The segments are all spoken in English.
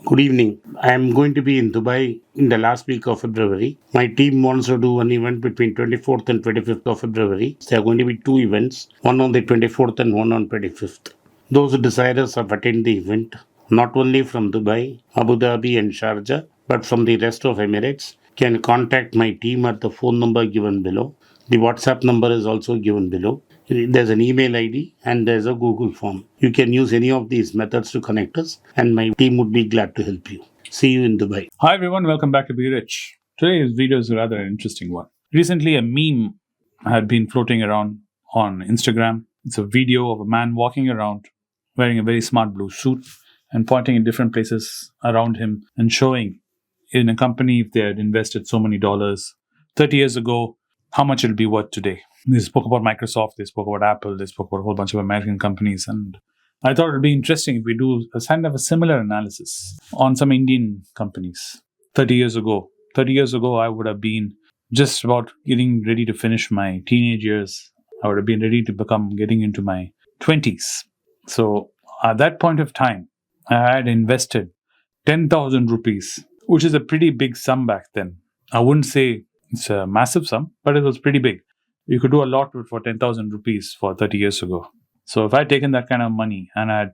Good evening. I am going to be in Dubai in the last week of February. My team wants to do an event between 24th and 25th of February. There are going to be two events, one on the 24th and one on 25th. Those desirous of attend the event, not only from Dubai, Abu Dhabi and Sharjah, but from the rest of Emirates, can contact my team at the phone number given below. The WhatsApp number is also given below. There's an email ID and there's a Google form. You can use any of these methods to connect us, and my team would be glad to help you. See you in Dubai. Hi everyone, welcome back to Be Rich. Today's video is a rather interesting one. Recently, a meme had been floating around on Instagram. It's a video of a man walking around wearing a very smart blue suit and pointing in different places around him and showing in a company if they had invested so many dollars 30 years ago, how much it'll be worth today. They spoke about Microsoft, they spoke about Apple, they spoke about a whole bunch of American companies, and I thought it would be interesting if we do a kind of a similar analysis on some Indian companies. 30 years ago, I would have been just about getting ready to finish my teenage years. I would have been ready to getting into my 20s. So at that point of time, I had invested 10,000 rupees, which is a pretty big sum back then. I wouldn't say it's a massive sum, but it was pretty big. You could do a lot with for 10,000 rupees for 30 years ago. So if I had taken that kind of money and I had,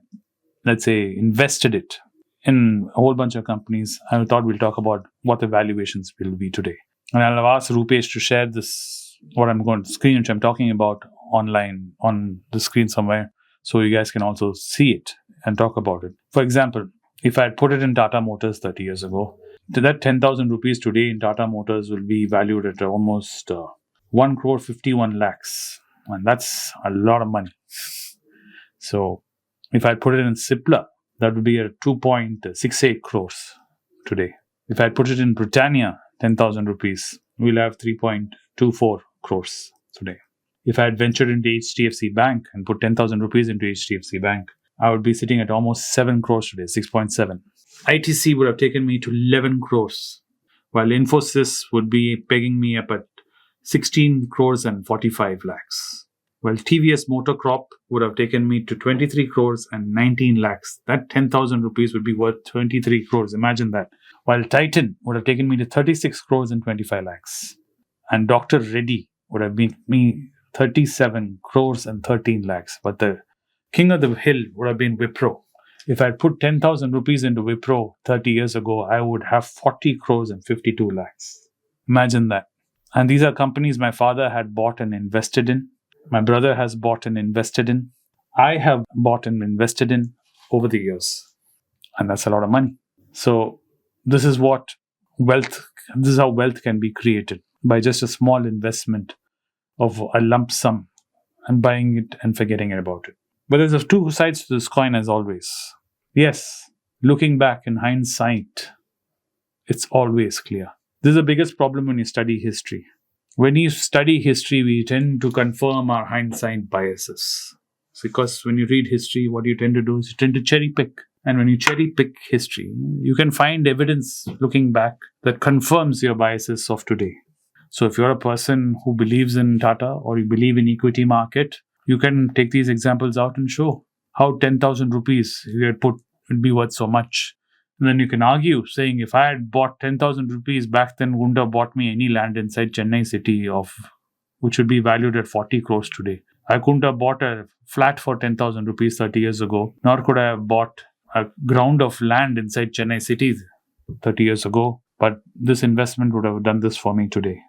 let's say, invested it in a whole bunch of companies, I thought we'll talk about what the valuations will be today. And I'll have asked Rupesh to share this, what I'm going to screen, which I'm talking about online on the screen somewhere, so you guys can also see it and talk about it. For example, if I had put it in Tata Motors 30 years ago, that 10,000 rupees today in Tata Motors will be valued at almost 1 crore 51 lakhs. And that's a lot of money. So if I put it in Cipla, that would be at 2.68 crores today. If I put it in Britannia, 10,000 rupees, we'll have 3.24 crores today. If I had ventured into HDFC Bank and put 10,000 rupees into HDFC Bank, I would be sitting at almost 7 crores today, 6.7. ITC would have taken me to 11 crores, while Infosys would be pegging me up at 16 crores and 45 lakhs. Well, TVS Motor Crop would have taken me to 23 crores and 19 lakhs. That 10,000 rupees would be worth 23 crores. Imagine that. While Titan would have taken me to 36 crores and 25 lakhs. And Dr. Reddy would have been me 37 crores and 13 lakhs. But the king of the hill would have been Wipro. If I had put 10,000 rupees into Wipro 30 years ago, I would have 40 crores and 52 lakhs. Imagine that. And these are companies my father had bought and invested in. My brother has bought and invested in. I have bought and invested in over the years. And that's a lot of money. So this is how wealth can be created by just a small investment of a lump sum and buying it and forgetting about it. But there's two sides to this coin as always. Yes, looking back in hindsight, it's always clear. This is the biggest problem when you study history. When you study history, we tend to confirm our hindsight biases. Because when you read history, what you tend to do is you tend to cherry pick. And when you cherry pick history, you can find evidence looking back that confirms your biases of today. So if you're a person who believes in Tata or you believe in equity market, you can take these examples out and show how 10,000 rupees you had put would be worth so much. And then you can argue, saying if I had bought 10,000 rupees back then, wouldn't have bought me any land inside Chennai city which would be valued at 40 crores today. I couldn't have bought a flat for 10,000 rupees 30 years ago, nor could I have bought a ground of land inside Chennai city 30 years ago. But this investment would have done this for me today.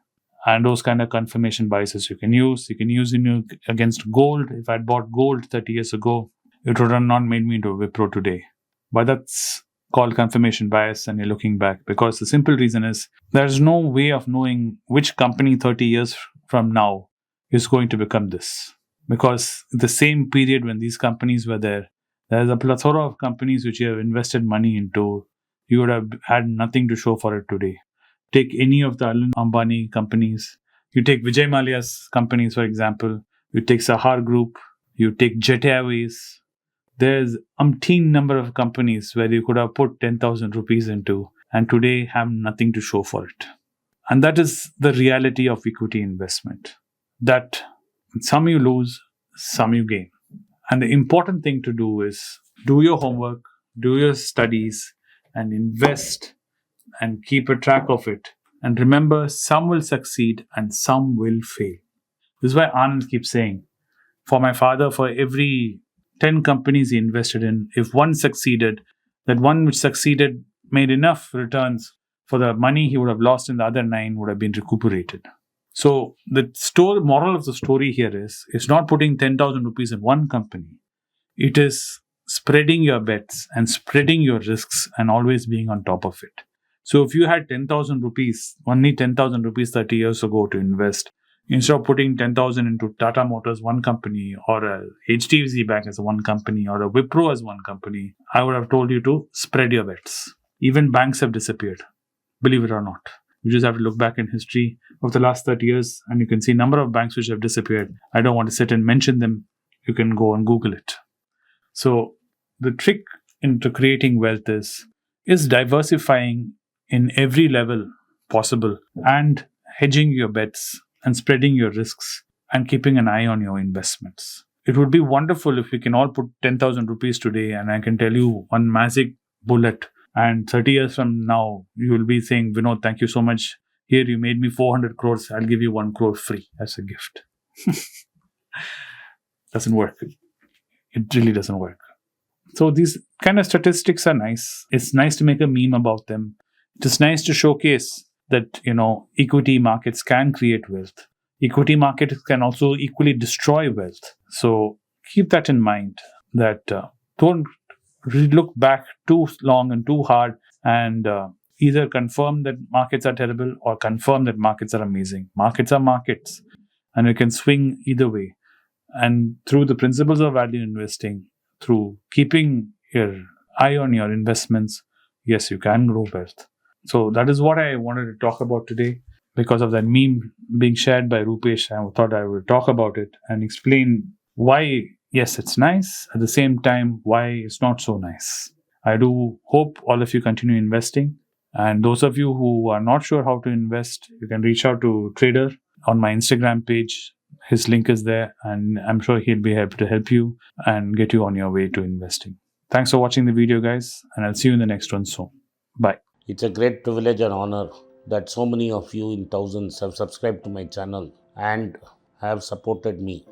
And those kind of confirmation biases you can use. You can use it against gold. If I had bought gold 30 years ago, it would have not made me into a Wipro today. But that's called confirmation bias, and you're looking back, because the simple reason is there's no way of knowing which company 30 years from now is going to become this. Because the same period when these companies were there's a plethora of companies which you have invested money into. You would have had nothing to show for it today. Take any of the Ambani companies. You take Vijay Mallya's companies, for example. You take Sahar Group. You take Jet Airways. There's umpteen number of companies where you could have put 10,000 rupees into and today have nothing to show for it. And that is the reality of equity investment. That some you lose, some you gain. And the important thing to do is do your homework, do your studies, and invest and keep a track of it. And remember, some will succeed and some will fail. This is why Anand keeps saying, for my father, for every 10 companies he invested in, if one succeeded, that one which succeeded made enough returns for the money he would have lost in the other 9 would have been recuperated. So the moral of the story here is, it's not putting 10,000 rupees in one company. It is spreading your bets and spreading your risks and always being on top of it. So if you had 10,000 rupees, only 10,000 rupees 30 years ago to invest, instead of putting 10,000 into Tata Motors, one company, or a HDFC Bank as one company, or a Wipro as one company, I would have told you to spread your bets. Even banks have disappeared, believe it or not. You just have to look back in history of the last 30 years and you can see a number of banks which have disappeared. I don't want to sit and mention them. You can go and Google it. So the trick into creating wealth is diversifying in every level possible and hedging your bets and spreading your risks and keeping an eye on your investments. It would be wonderful if we can all put 10,000 rupees today and I can tell you one magic bullet, and 30 years from now, you will be saying, Vinod, thank you so much. Here, you made me 400 crores. I'll give you 1 crore free as a gift. Doesn't work. It really doesn't work. So these kind of statistics are nice. It's nice to make a meme about them. It's nice to showcase that, equity markets can create wealth. Equity markets can also equally destroy wealth. So keep that in mind, that don't really look back too long and too hard and either confirm that markets are terrible or confirm that markets are amazing. Markets are markets and it can swing either way. And through the principles of value investing, through keeping your eye on your investments, yes, you can grow wealth. So that is what I wanted to talk about today. Because of that meme being shared by Rupesh, I thought I would talk about it and explain why, yes, it's nice, at the same time, why it's not so nice. I do hope all of you continue investing. And those of you who are not sure how to invest, you can reach out to Trader on my Instagram page. His link is there, and I'm sure he'll be able to help you and get you on your way to investing. Thanks for watching the video, guys, and I'll see you in the next one soon. Bye. It's a great privilege and honor that so many of you in thousands have subscribed to my channel and have supported me.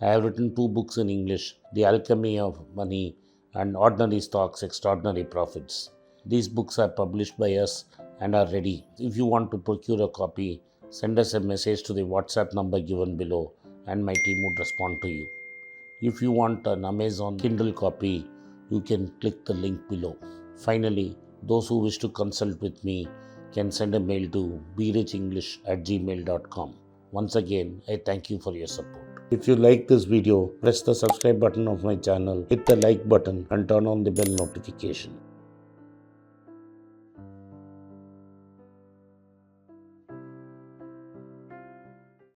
I have written 2 books in English, The Alchemy of Money and Ordinary Stocks, Extraordinary Profits. These books are published by us and are ready. If you want to procure a copy, send us a message to the WhatsApp number given below and my team would respond to you. If you want an Amazon Kindle copy, you can click the link below. Finally, those who wish to consult with me can send a mail to berichenglish@gmail.com. Once again, I thank you for your support. If you like this video, press the subscribe button of my channel, hit the like button and turn on the bell notification.